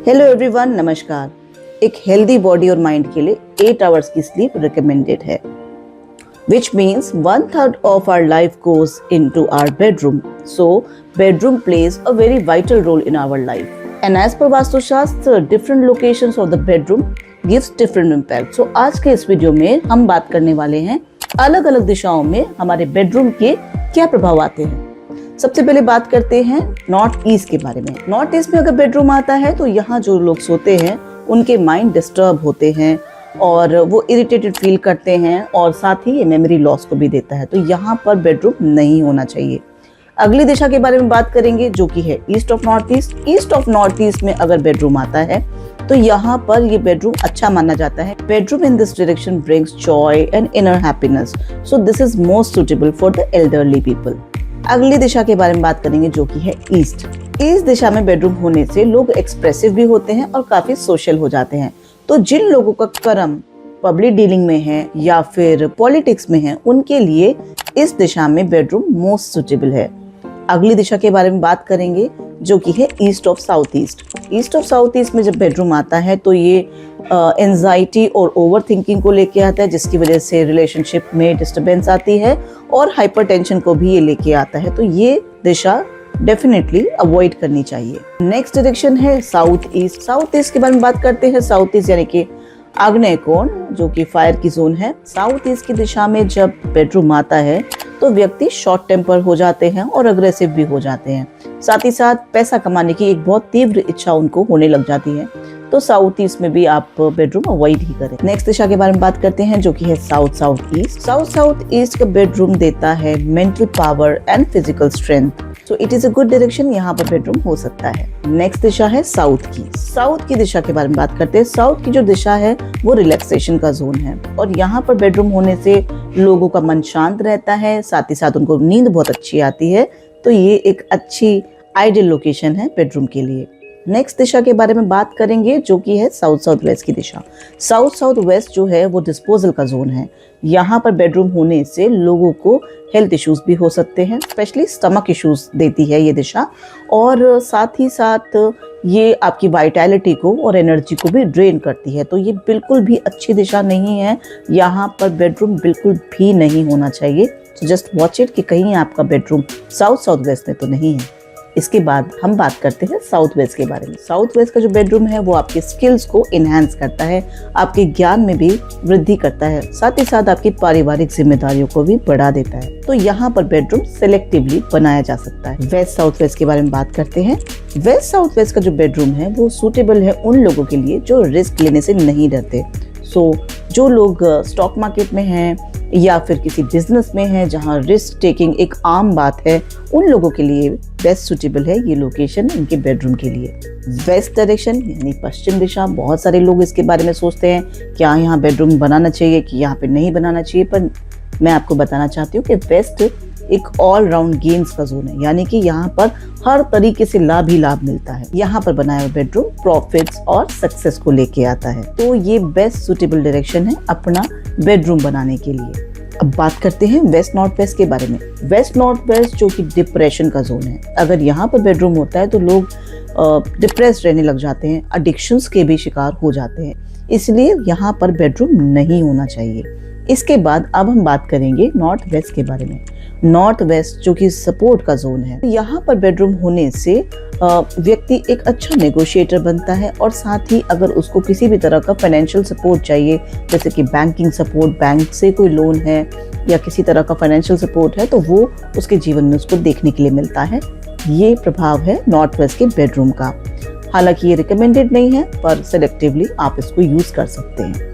Hello everyone, नमस्कार। एक healthy body और माइंड के लिए 8 आवर्स की स्लीप रिकमेंडेड है, which means 1/3 of our life goes into our bedroom. So, bedroom plays a very vital role in our life. And as per Vastu Shastra, different locations of the bedroom gives different impact. So, आज के इस video में हम बात करने वाले हैं अलग अलग दिशाओं में हमारे बेडरूम के क्या प्रभाव आते हैं। सबसे पहले बात करते हैं नॉर्थ ईस्ट के बारे में। नॉर्थ ईस्ट में अगर बेडरूम आता है तो यहाँ जो लोग सोते हैं उनके माइंड डिस्टर्ब होते हैं और वो इरिटेटेड फील करते हैं और साथ ही ये मेमोरी लॉस को भी देता है, तो यहाँ पर बेडरूम नहीं होना चाहिए। अगली दिशा के बारे में बात करेंगे जो कि है east of north east. East of north east में अगर बेडरूम आता है तो यहाँ पर ये बेडरूम अच्छा माना जाता है। Bedroom in this direction brings Joy and inner happiness, so this is most suitable for the elderly people. अगली दिशा के बारे में बात करेंगे जो कि है ईस्ट। ईस्ट दिशा में बेडरूम होने से लोग एक्सप्रेसिव भी होते हैं और काफी सोशल हो जाते हैं। तो जिन लोगों का कर्म पब्लिक डीलिंग में है या फिर पॉलिटिक्स में है उनके लिए इस दिशा में बेडरूम मोस्ट सुटेबल है। अगली दिशा के बारे में बात करेंगे जो कि है east of south east. East of south east में जब बेडरूम आता है तो ये एंजाइटी और ओवर थिंकिंग को लेके आता है, जिसकी वजह से रिलेशनशिप में डिस्टर्बेंस आती है और हाइपरटेंशन को भी ये लेके आता है। तो ये दिशा डेफिनेटली अवॉइड करनी चाहिए। नेक्स्ट डायरेक्शन है साउथ ईस्ट। साउथ ईस्ट के बारे में बात करते हैं। साउथ ईस्ट यानी कि आग्नेय कोण जो कि फायर की जोन है। साउथ ईस्ट की दिशा में जब बेडरूम आता है तो व्यक्ति शॉर्ट टेम्पर हो जाते हैं और अग्रेसिव भी हो जाते हैं। साथ ही साथ पैसा कमाने की एक बहुत तीव्र इच्छा उनको होने लग जाती है। तो साउथ ईस्ट में भी आप बेडरूम अवॉइड ही करें। नेक्स्ट दिशा के बारे में बात करते हैं जो कि है south south east. South south east का बेडरूम देता है mental power and physical strength, so it is a good direction. यहाँ पर बेडरूम हो सकता है। नेक्स्ट दिशा है साउथ की। साउथ की दिशा के बारे में बात करते हैं। साउथ की जो दिशा है वो रिलैक्सेशन का जोन है और यहाँ पर बेडरूम होने से लोगों का मन शांत रहता है, साथ ही साथ उनको नींद बहुत अच्छी आती है। तो ये एक अच्छी आइडियल लोकेशन है बेडरूम के लिए। नेक्स्ट दिशा के बारे में बात करेंगे जो कि है साउथ साउथ वेस्ट की दिशा। साउथ साउथ वेस्ट जो है वो डिस्पोजल का जोन है। यहाँ पर बेडरूम होने से लोगों को हेल्थ इश्यूज भी हो सकते हैं, स्पेशली स्टमक इश्यूज देती है ये दिशा, और साथ ही साथ ये आपकी वाइटैलिटी को और एनर्जी को भी ड्रेन करती है। तो ये बिल्कुल भी अच्छी दिशा नहीं है। यहाँ पर बेडरूम बिल्कुल भी नहीं होना चाहिए। तो जस्ट वॉच इट कि कहीं आपका बेडरूम साउथ साउथ वेस्ट में तो नहीं है। इसके बाद हम बात करते हैं साउथ वेस्ट के बारे में। साउथ वेस्ट का जो बेडरूम है वो आपके स्किल्स को इनहैंस करता है, आपके ज्ञान में भी वृद्धि करता है, साथ ही साथ आपकी पारिवारिक जिम्मेदारियों को भी बढ़ा देता है। तो यहाँ पर बेडरूम सिलेक्टिवली बनाया जा सकता है। वेस्ट साउथ वेस्ट के बारे में बात करते हैं। वेस्ट साउथ वेस्ट का जो बेडरूम है वो सूटेबल है उन लोगों के लिए जो रिस्क लेने से नहीं डरते। सो जो लोग स्टॉक मार्केट में हैं या फिर किसी बिजनेस में है जहां रिस्क टेकिंग एक आम बात है, उन लोगों के लिए बेस्ट सुटेबल है ये लोकेशन उनके बेडरूम के लिए। वेस्ट डायरेक्शन यानी पश्चिम दिशा, बहुत सारे लोग इसके बारे में सोचते हैं क्या यहाँ बेडरूम बनाना चाहिए कि यहाँ पे नहीं बनाना चाहिए, पर मैं आपको बताना चाहती हूँ कि वेस्ट एक ऑल राउंड गेन्स का जोन है, यानी कि यहाँ पर हर तरीके से लाभ ही लाभ मिलता है। यहाँ पर बनाया हुआ बेडरूम प्रॉफिट्स और सक्सेस को लेके आता है। तो ये बेस्ट सुटेबल डायरेक्शन है अपना बेडरूम बनाने के लिए। अब बात करते हैं वेस्ट नॉर्थ वेस्ट के बारे में। वेस्ट नॉर्थ वेस्ट जो कि डिप्रेशन का जोन है, अगर यहाँ पर बेडरूम होता है तो लोग डिप्रेस रहने लग जाते हैं, एडिक्शंस के भी शिकार हो जाते हैं, इसलिए यहाँ पर बेडरूम नहीं होना चाहिए। इसके बाद अब हम बात करेंगे नॉर्थ वेस्ट के बारे में। नॉर्थ वेस्ट जो कि सपोर्ट का जोन है, यहाँ पर बेडरूम होने से व्यक्ति एक अच्छा नेगोशिएटर बनता है और साथ ही अगर उसको किसी भी तरह का फाइनेंशियल सपोर्ट चाहिए, जैसे कि बैंकिंग सपोर्ट, बैंक से कोई लोन है या किसी तरह का फाइनेंशियल सपोर्ट है, तो वो उसके जीवन में उसको देखने के लिए मिलता है। ये प्रभाव है नॉर्थ वेस्ट के बेडरूम का। हालांकि ये रिकमेंडेड नहीं है, पर सेलेक्टिवली आप इसको यूज कर सकते हैं।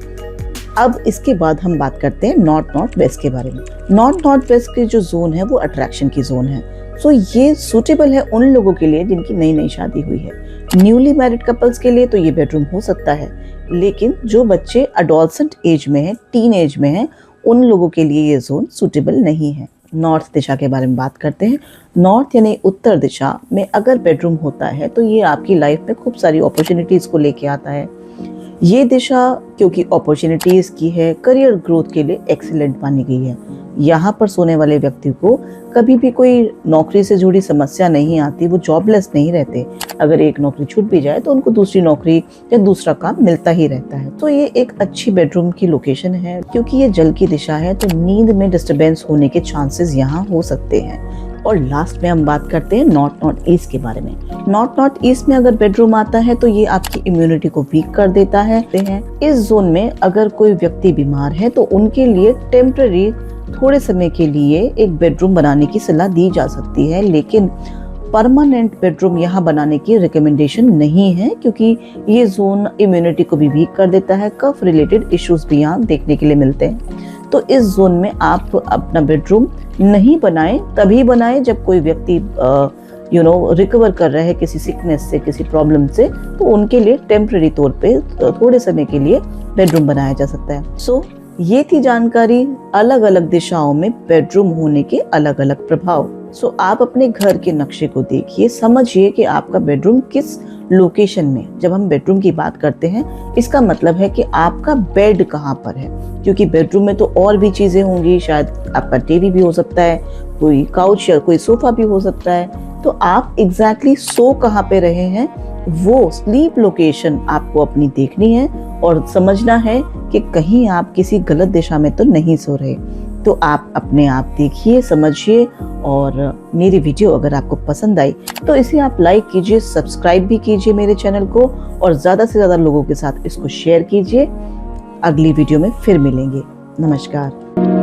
अब इसके बाद हम बात करते हैं नॉर्थ नॉर्थ वेस्ट के बारे में। नॉर्थ नॉर्थ वेस्ट की जो जोन है वो अट्रैक्शन की जोन है। सो ये सूटेबल है उन लोगों के लिए जिनकी नई नई शादी हुई है। न्यूली मैरिड कपल्स के लिए तो ये बेडरूम हो सकता है, लेकिन जो बच्चे अडोलसेंट एज में है, टीन एज में है, उन लोगों के लिए ये जोन सूटेबल नहीं है। नॉर्थ दिशा के बारे में बात करते हैं। नॉर्थ यानी उत्तर दिशा में अगर बेडरूम होता है तो ये आपकी लाइफ में खूब सारी अपॉर्चुनिटीज को लेके आता है। ये दिशा क्योंकि अपॉर्चुनिटीज की है, करियर ग्रोथ के लिए एक्सीलेंट मानी गई है। यहाँ पर सोने वाले व्यक्ति को कभी भी कोई नौकरी से जुड़ी समस्या नहीं आती, वो जॉबलेस नहीं रहते। अगर एक नौकरी छूट भी जाए तो उनको दूसरी नौकरी या दूसरा काम मिलता ही रहता है। तो ये एक अच्छी बेडरूम की लोकेशन है। क्योंकि ये जल की दिशा है तो नींद में डिस्टरबेंस होने के चांसेस यहाँ हो सकते हैं। और लास्ट में हम बात करते हैं नॉर्थ ईस्ट के बारे में। नॉर्थ ईस्ट में अगर बेडरूम आता है तो ये आपकी इम्यूनिटी को वीक कर देता है। इस जोन में अगर कोई व्यक्ति बीमार है तो उनके लिए टेम्पररी थोड़े समय के लिए एक बेडरूम बनाने की सलाह दी जा सकती है, लेकिन परमानेंट बेडरूम यहाँ बनाने की रिकमेंडेशन नहीं है, क्योंकि ये जोन इम्यूनिटी को भी वीक कर देता है। कफ रिलेटेड इश्यूज भी यहाँ देखने के लिए मिलते हैं। तो इस जोन में आप अपना बेडरूम नहीं बनाएं, तभी बनाएं जब कोई व्यक्ति रिकवर कर रहे हैं किसी सिकनेस से, किसी प्रॉब्लम से, तो उनके लिए टेम्पररी तौर पे थोड़े समय के लिए बेडरूम बनाया जा सकता है। सो ये थी जानकारी अलग अलग दिशाओं में बेडरूम होने के अलग अलग प्रभाव। सो आप अपने घर के नक्शे को देखिए, समझिए कि आपका बेडरूम किस लोकेशन में। जब हम बेडरूम की बात करते हैं, इसका मतलब है कि आपका बेड कहाँ पर है, क्योंकि बेडरूम में तो और भी चीजें होंगी। शायद आपका टीवी भी हो सकता है, कोई काउच या कोई सोफा भी हो सकता है। तो आप एग्जैक्टली सो कहाँ पे रहे हैं, वो स्लीप लोकेशन आपको अपनी देखनी है और समझना है कि कहीं आप किसी गलत दिशा में तो नहीं सो रहे। तो आप अपने आप देखिए, समझिए। और मेरी वीडियो अगर आपको पसंद आई तो इसे आप लाइक कीजिए, सब्सक्राइब भी कीजिए मेरे चैनल को, और ज़्यादा से ज़्यादा लोगों के साथ इसको शेयर कीजिए। अगली वीडियो में फिर मिलेंगे। नमस्कार।